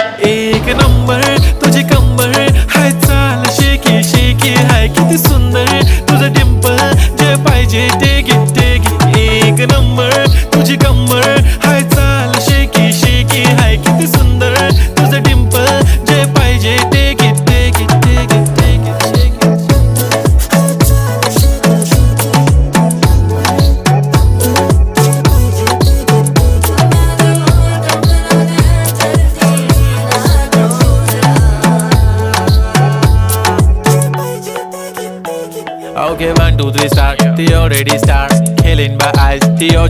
एक नंबर तुझी कंबर हाय, चाल शेकी शेकी हाय, किती सुंदर तुझं डिंपल, जे पाहिजे ते घे. एक नंबर तुझी कंबर हाय, चाल शेकी शेकी हाय, किती सुंदर तुझं डिंपल, जे पाहिजे ते घे. Okay, 1, 2, 3 start. The already start killing my eyes. The